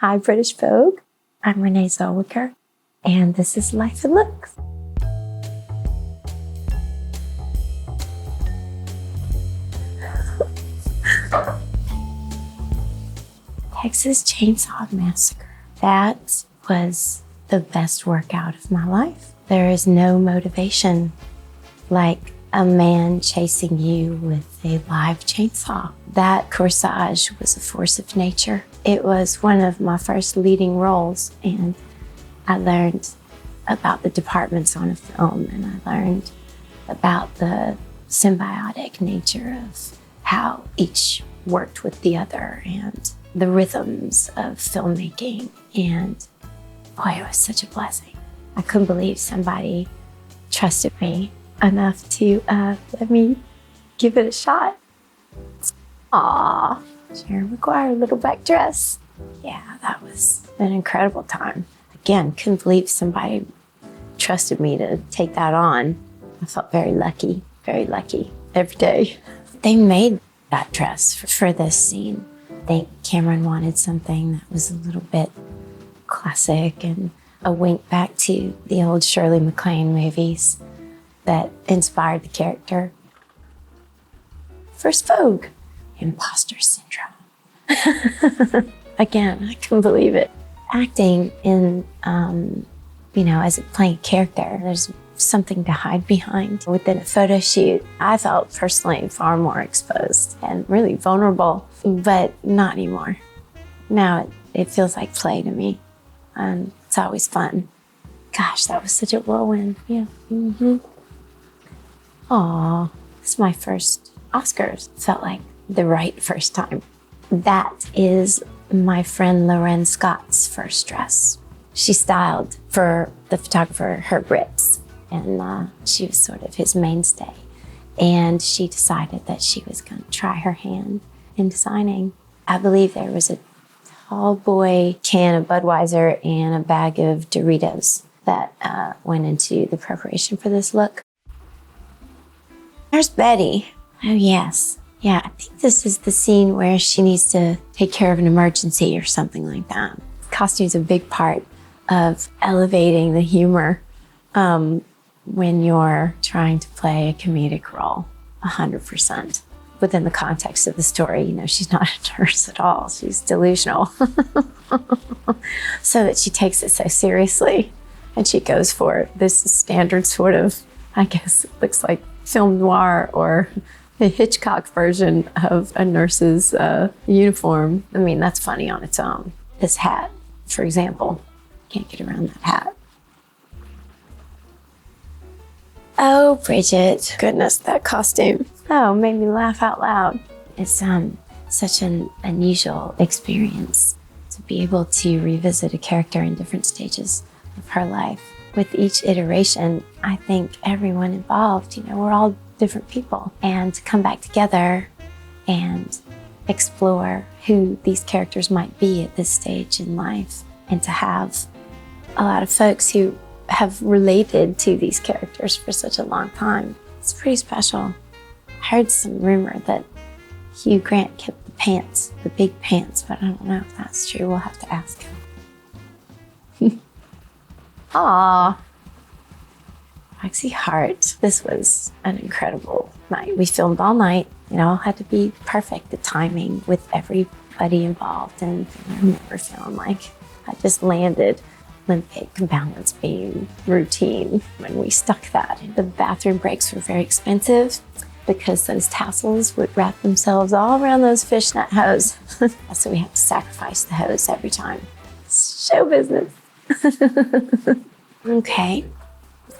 Hi, British Vogue. I'm Renée Zellweger, and this is Life and Looks. Texas Chainsaw Massacre. That was the best workout of my life. There is no motivation like a man chasing you with a live chainsaw. That corsage was a force of nature. It was one of my first leading roles, and I learned about the departments on a film, and I learned about the symbiotic nature of how each worked with the other and the rhythms of filmmaking. And boy, it was such a blessing. I couldn't believe somebody trusted me enough to let me give it a shot. Aw, Jerry Maguire, little black dress. Yeah, that was an incredible time. Again, couldn't believe somebody trusted me to take that on. I felt very lucky every day. They made that dress for this scene. I think Cameron wanted something that was a little bit classic and a wink back to the old Shirley MacLaine movies that inspired the character. First Vogue, imposter syndrome. Again, I couldn't believe it. Acting in, as playing a character, there's something to hide behind. Within a photo shoot, I felt personally far more exposed and really vulnerable, but not anymore. Now it feels like play to me, and it's always fun. Gosh, that was such a whirlwind. Yeah. Aw, this is my first Oscars. Felt like the right first time. That is my friend Lauren Scott's first dress. She styled for the photographer Herb Ritz, and she was sort of his mainstay. And she decided that she was going to try her hand in designing. I believe there was a tall boy can of Budweiser and a bag of Doritos that went into the preparation for this look. There's Betty. Oh, yes. Yeah, I think this is the scene where she needs to take care of an emergency or something like that. Costume's a big part of elevating the humor when you're trying to play a comedic role, 100%. Within the context of the story, she's not a nurse at all. She's delusional. So that she takes it so seriously, and she goes for this standard sort of, I guess it looks like film noir or a Hitchcock version of a nurse's uniform. I mean, that's funny on its own. This hat, for example, can't get around that hat. Oh, Bridget, goodness, that costume. Oh, made me laugh out loud. It's such an unusual experience to be able to revisit a character in different stages of her life. With each iteration, I think everyone involved, we're all different people. And to come back together and explore who these characters might be at this stage in life, and to have a lot of folks who have related to these characters for such a long time, it's pretty special. I heard some rumor that Hugh Grant kept the pants, the big pants, but I don't know if that's true. We'll have to ask him. Aw, Roxy Hart. This was an incredible night. We filmed all night. It all had to be perfect, the timing with everybody involved. And I never feeling like I just landed Olympic balance beam routine when we stuck that. The bathroom breaks were very expensive because those tassels would wrap themselves all around those fishnet hose. So we have to sacrifice the hose every time. Show business. Okay.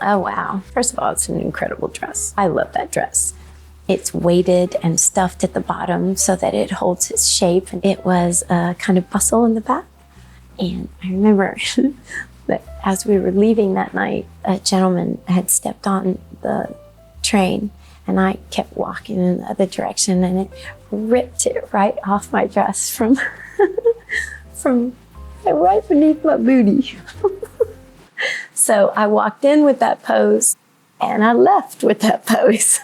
Oh, wow. First of all, it's an incredible dress. I love that dress. It's weighted and stuffed at the bottom so that it holds its shape. And it was a kind of bustle in the back. And I remember that as we were leaving that night, a gentleman had stepped on the train, and I kept walking in the other direction, and it ripped it right off my dress from right beneath my booty. So I walked in with that pose, and I left with that pose.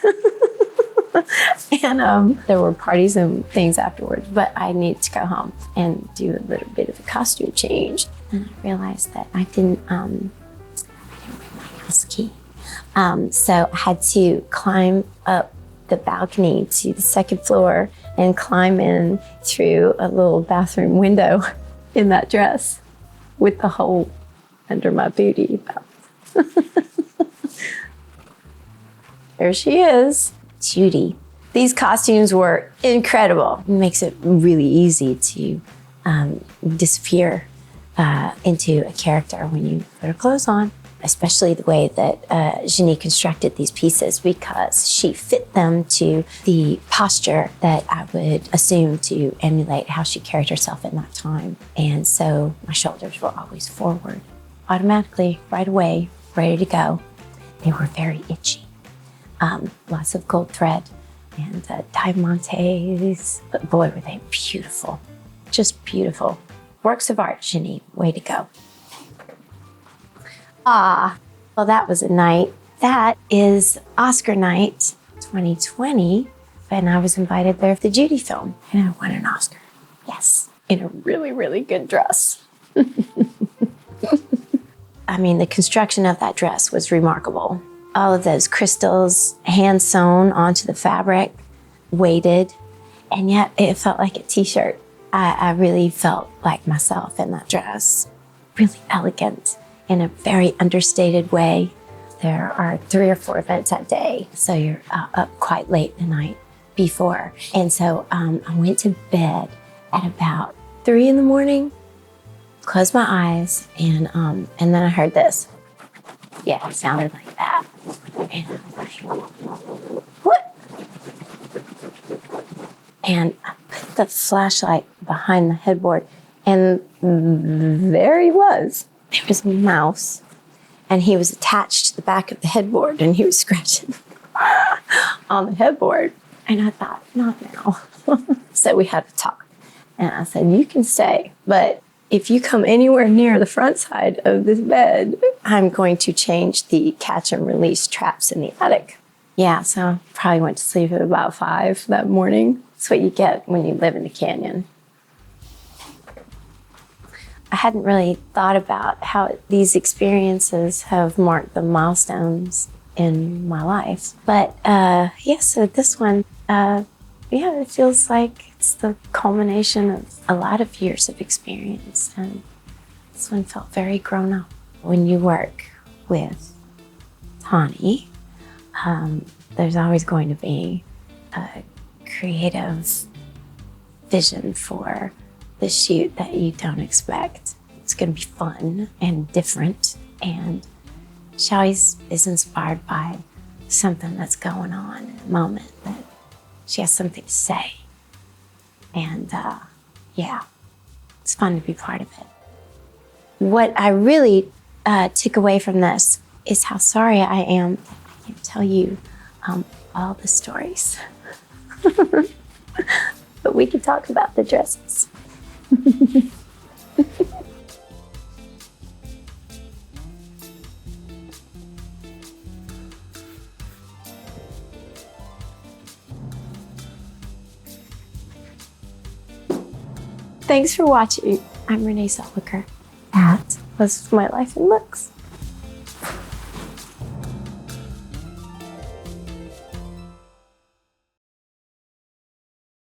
And there were parties and things afterwards, but I needed to go home and do a little bit of a costume change. And I realized that I didn't bring my house key. So I had to climb up the balcony to the second floor and climb in through a little bathroom window in that dress with the hole under my booty. There she is, Judy. These costumes were incredible. It makes it really easy to disappear into a character when you put her clothes on, especially the way that Renée constructed these pieces, because she fit them to the posture that I would assume to emulate how she carried herself in that time. And so my shoulders were always forward, automatically, right away, ready to go. They were very itchy. Lots of gold thread and diamantes, but boy, were they beautiful, just beautiful. Works of art, Renée, way to go. Well, that was a night. That is Oscar night 2020, and I was invited there for the Judy film, and I won an Oscar. Yes, in a really, really good dress. I mean, the construction of that dress was remarkable. All of those crystals hand sewn onto the fabric, weighted, and yet it felt like a t-shirt. I really felt like myself in that dress. Really elegant in a very understated way. There are 3 or 4 events that day, so you're up quite late the night before. And so I went to bed at about 3 in the morning, closed my eyes, and then I heard this. Yeah, it sounded like that. And I was like, what? And I put the flashlight behind the headboard, and there he was. There was a mouse, and he was attached to the back of the headboard, and he was scratching on the headboard. And I thought, not now. So we had a talk. And I said, you can stay, but if you come anywhere near the front side of this bed, I'm going to change the catch and release traps in the attic. Yeah, so I probably went to sleep at about 5 that morning. That's what you get when you live in the canyon. I hadn't really thought about how these experiences have marked the milestones in my life. But so this one, it feels like it's the culmination of a lot of years of experience. And this one felt very grown up. When you work with Tawny, there's always going to be a creative vision for the shoot that you don't expect. It's going to be fun and different, and she always is inspired by something that's going on in a moment that she has something to say. And it's fun to be part of it. What I really took away from this is how sorry I am that I can't tell you all the stories. But we can talk about the dresses. Thanks for watching. I'm Renée Zellweger. That was My Life in Looks.